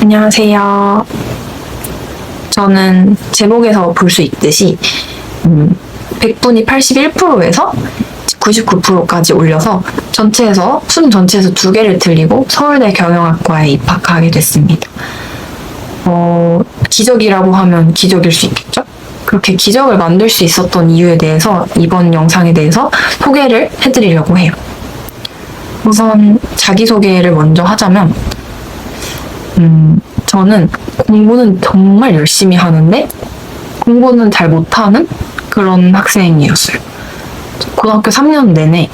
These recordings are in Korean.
안녕하세요. 저는 제목에서 볼 수 있듯이 100분이 81%에서 99%까지 올려서 수능 전체에서 2개를 틀리고 서울대 경영학과에 입학하게 됐습니다. 기적이라고 하면 기적일 수 있겠죠? 그렇게 기적을 만들 수 있었던 이유에 대해서 이번 영상에 대해서 소개를 해드리려고 해요. 우선 자기소개를 먼저 하자면 저는 공부는 정말 열심히 하는데 공부는 잘 못하는 그런 학생이었어요. 고등학교 3년 내내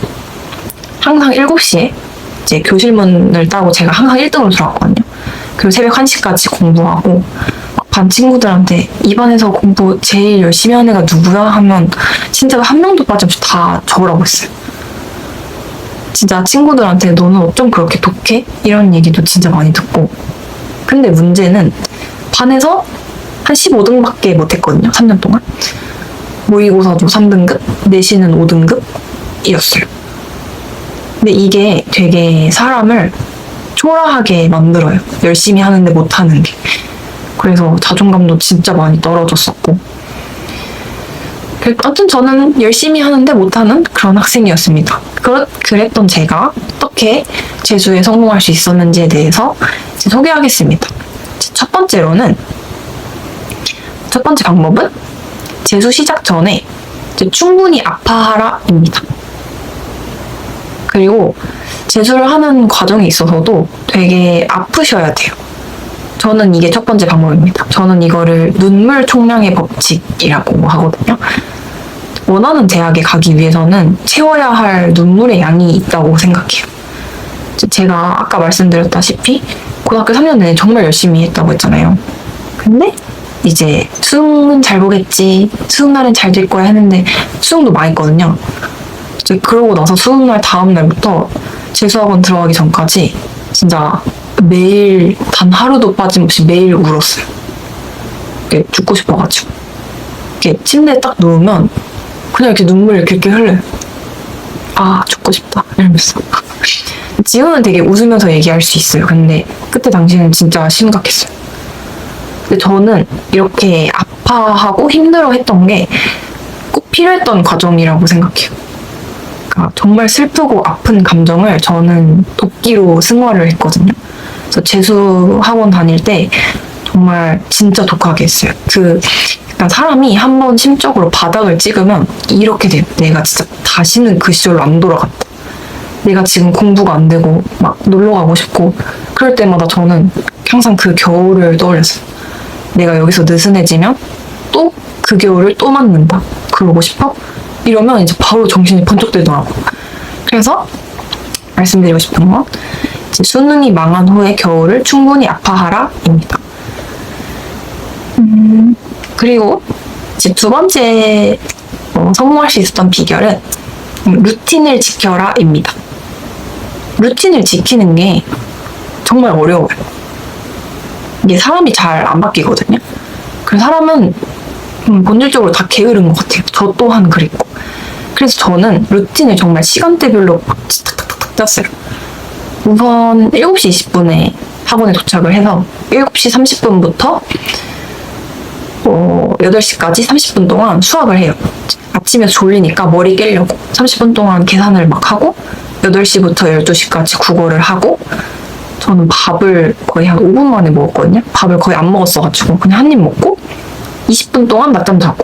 항상 7시에 이제 교실문을 따고 제가 항상 1등으로 들어갔거든요. 그리고 새벽 1시까지 공부하고 반 친구들한테 이 반에서 공부 제일 열심히 하는 애가 누구야? 하면 진짜 한 명도 빠짐없이 다 적으라고 했어요. 진짜 친구들한테 너는 어쩜 그렇게 독해? 이런 얘기도 진짜 많이 듣고. 근데 문제는 반에서 한 15등밖에 못했거든요. 3년 동안. 모의고사도 3등급, 내신은 5등급이었어요. 근데 이게 되게 사람을 초라하게 만들어요. 열심히 하는데 못하는 게. 그래서 자존감도 진짜 많이 떨어졌었고. 아무튼 저는 열심히 하는데 못하는 그런 학생이었습니다. 그랬던 제가 어떻게 재수에 성공할 수 있었는지에 대해서 소개하겠습니다. 첫 번째 방법은 재수 시작 전에 충분히 아파하라입니다. 그리고 재수를 하는 과정에 있어서도 되게 아프셔야 돼요. 저는 이게 첫 번째 방법입니다. 저는 이거를 눈물 총량의 법칙이라고 하거든요. 원하는 대학에 가기 위해서는 채워야 할 눈물의 양이 있다고 생각해요. 제가 아까 말씀드렸다시피 고등학교 3년 내내 정말 열심히 했다고 했잖아요. 근데 이제 수능은 잘 보겠지, 수능날은 잘 될 거야 했는데 수능도 망했거든요. 이제 그러고 나서 수능날 다음 날부터 재수학원 들어가기 전까지 진짜 매일 단 하루도 빠짐없이 매일 울었어요. 죽고 싶어가지고. 침대에 딱 누우면 그냥 이렇게 눈물을 이렇게 흘려요. 아, 죽고 싶다 이러면서. 지금은 되게 웃으면서 얘기할 수 있어요. 근데 그때 당시에는 진짜 심각했어요. 근데 저는 이렇게 아파하고 힘들어했던 게 꼭 필요했던 과정이라고 생각해요. 그러니까 정말 슬프고 아픈 감정을 저는 도끼로 승화를 했거든요. 그래서 재수학원 다닐 때 정말 진짜 독하게 했어요. 약간 사람이 한번 심적으로 바닥을 찍으면 이렇게 돼요. 내가 진짜 다시는 그 시절로 안 돌아갔다. 내가 지금 공부가 안 되고 막 놀러 가고 싶고 그럴 때마다 저는 항상 그 겨울을 떠올렸어요. 내가 여기서 느슨해지면 또 그 겨울을 또 맞는다. 그러고 싶어? 이러면 이제 바로 정신이 번쩍 들더라고. 그래서 말씀드리고 싶은 건 수능이 망한 후의 겨울을 충분히 아파하라입니다. 그리고 이제 두 번째 성공할 수 있었던 비결은 루틴을 지켜라입니다. 루틴을 지키는 게 정말 어려워요. 이게 사람이 잘 안 바뀌거든요. 그래서 사람은 본질적으로 다 게으른 것 같아요. 저 또한 그랬고. 그래서 저는 루틴을 정말 시간대별로 탁탁탁탁 짰어요. 우선 7시 20분에 학원에 도착을 해서 7시 30분부터 8시까지 30분 동안 수학을 해요. 아침에 졸리니까 머리 깨려고 30분 동안 계산을 막 하고 8시부터 12시까지 국어를 하고 저는 밥을 거의 한 5분 만에 먹었거든요. 밥을 거의 안 먹었어가지고 그냥 한 입 먹고 20분 동안 낮잠 자고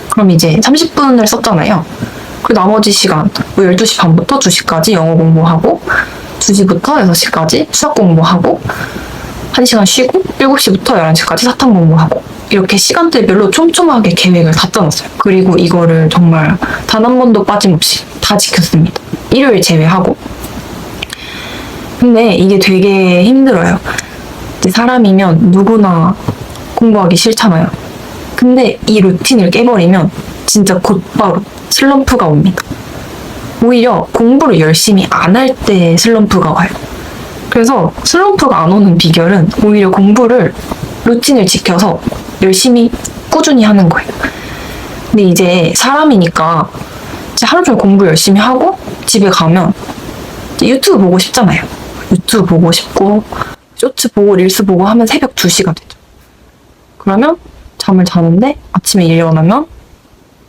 그럼 이제 30분을 썼잖아요. 그 나머지 시간 12시 반부터 2시까지 영어 공부하고 2시부터 6시까지 수학 공부하고 1시간 쉬고 7시부터 11시까지 사탐 공부하고 이렇게 시간대별로 촘촘하게 계획을 다 짜놨어요. 그리고 이거를 정말 단 한 번도 빠짐없이 다 지켰습니다. 일요일 제외하고. 근데 이게 되게 힘들어요. 이제 사람이면 누구나 공부하기 싫잖아요. 근데 이 루틴을 깨버리면 진짜 곧바로 슬럼프가 옵니다. 오히려 공부를 열심히 안 할 때 슬럼프가 와요. 그래서 슬럼프가 안 오는 비결은 오히려 공부를 루틴을 지켜서 열심히 꾸준히 하는 거예요. 근데 이제 사람이니까 이제 하루 종일 공부 열심히 하고 집에 가면 이제 유튜브 보고 싶잖아요. 유튜브 보고 싶고 쇼츠 보고 릴스 보고 하면 새벽 2시가 되죠. 그러면 잠을 자는데 아침에 일어나면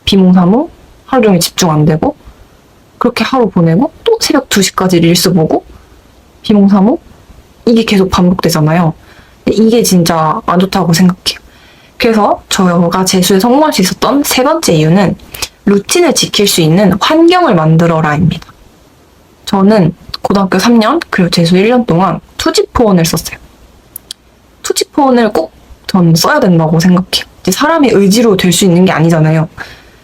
비몽사몽 하루 종일 집중 안 되고 그렇게 하루 보내고 또 새벽 2시까지 릴스 보고 비몽사몽 이게 계속 반복되잖아요. 이게 진짜 안 좋다고 생각해요. 그래서 저가 재수에 성공할 수 있었던 세 번째 이유는 루틴을 지킬 수 있는 환경을 만들어라입니다. 저는 고등학교 3년 그리고 재수 1년 동안 투지폰을 썼어요. 투지폰을 꼭 전 써야 된다고 생각해요. 이제 사람의 의지로 될 수 있는 게 아니잖아요.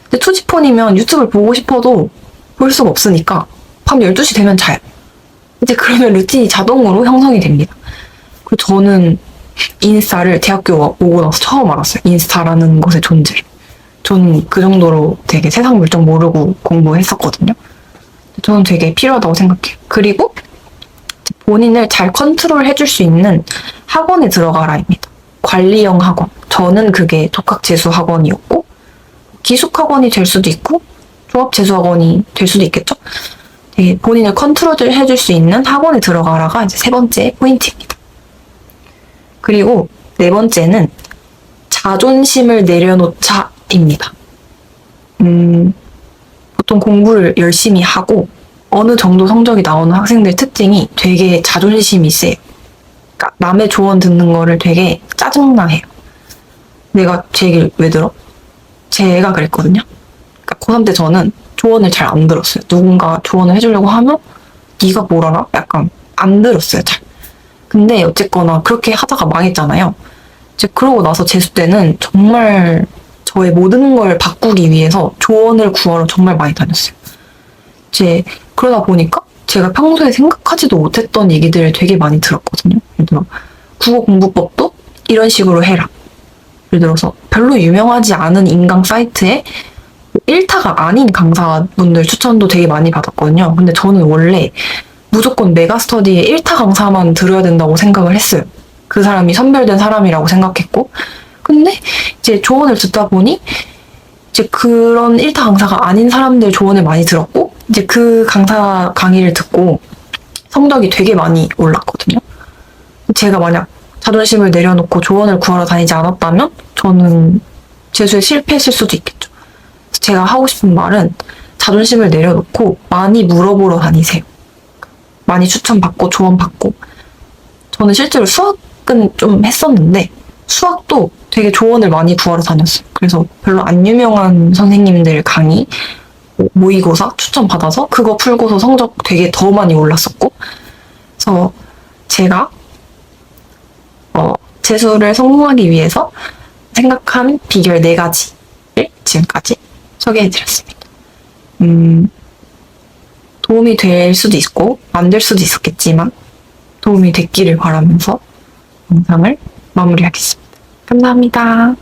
근데 투지폰이면 유튜브를 보고 싶어도 볼 수가 없으니까 밤 12시 되면 자요. 이제 그러면 루틴이 자동으로 형성이 됩니다. 그리고 저는 인스타를 대학교 오고 나서 처음 알았어요. 인스타라는 것의 존재를. 저는 그 정도로 되게 세상 물정 모르고 공부했었거든요. 저는 되게 필요하다고 생각해요. 그리고 본인을 잘 컨트롤 해줄 수 있는 학원에 들어가라입니다. 관리형 학원. 저는 그게 독학재수 학원이었고 기숙학원이 될 수도 있고 종합재수 학원이 될 수도 있겠죠. 되게 본인을 컨트롤 해줄 수 있는 학원에 들어가라가 이제 세 번째 포인트입니다. 그리고 네 번째는 자존심을 내려놓자입니다. 보통 공부를 열심히 하고 어느 정도 성적이 나오는 학생들 특징이 되게 자존심이 세요. 그러니까 남의 조언 듣는 거를 되게 짜증나해요. 내가 제 얘기를 왜 들어? 제가 그랬거든요. 그러니까 고3 때 저는 조언을 잘 안 들었어요. 누군가 조언을 해주려고 하면 네가 뭘 알아? 약간 안 들었어요, 잘. 근데 어쨌거나 그렇게 하다가 망했잖아요. 이제 그러고 나서 재수 때는 정말 저의 모든 걸 바꾸기 위해서 조언을 구하러 정말 많이 다녔어요. 이제 그러다 보니까 제가 평소에 생각하지도 못했던 얘기들을 되게 많이 들었거든요. 예를 들어 국어 공부법도 이런 식으로 해라. 예를 들어서 별로 유명하지 않은 인강 사이트에 1타가 아닌 강사분들 추천도 되게 많이 받았거든요. 근데 저는 원래 무조건 메가스터디의 1타 강사만 들어야 된다고 생각을 했어요. 그 사람이 선별된 사람이라고 생각했고. 근데 이제 조언을 듣다 보니 이제 그런 1타 강사가 아닌 사람들 조언을 많이 들었고 이제 그 강사 강의를 듣고 성적이 되게 많이 올랐거든요. 제가 만약 자존심을 내려놓고 조언을 구하러 다니지 않았다면 저는 재수에 실패했을 수도 있겠죠. 그래서 제가 하고 싶은 말은 자존심을 내려놓고 많이 물어보러 다니세요. 많이 추천받고 조언받고. 저는 실제로 수학은 좀 했었는데 수학도 되게 조언을 많이 구하러 다녔어요. 그래서 별로 안 유명한 선생님들 강의 모의고사 추천받아서 그거 풀고서 성적 되게 더 많이 올랐었고. 그래서 제가 재수를 성공하기 위해서 생각한 비결 4가지를 지금까지 소개해드렸습니다. 도움이 될 수도 있고 안 될 수도 있었겠지만 도움이 됐기를 바라면서 영상을 마무리하겠습니다. 감사합니다.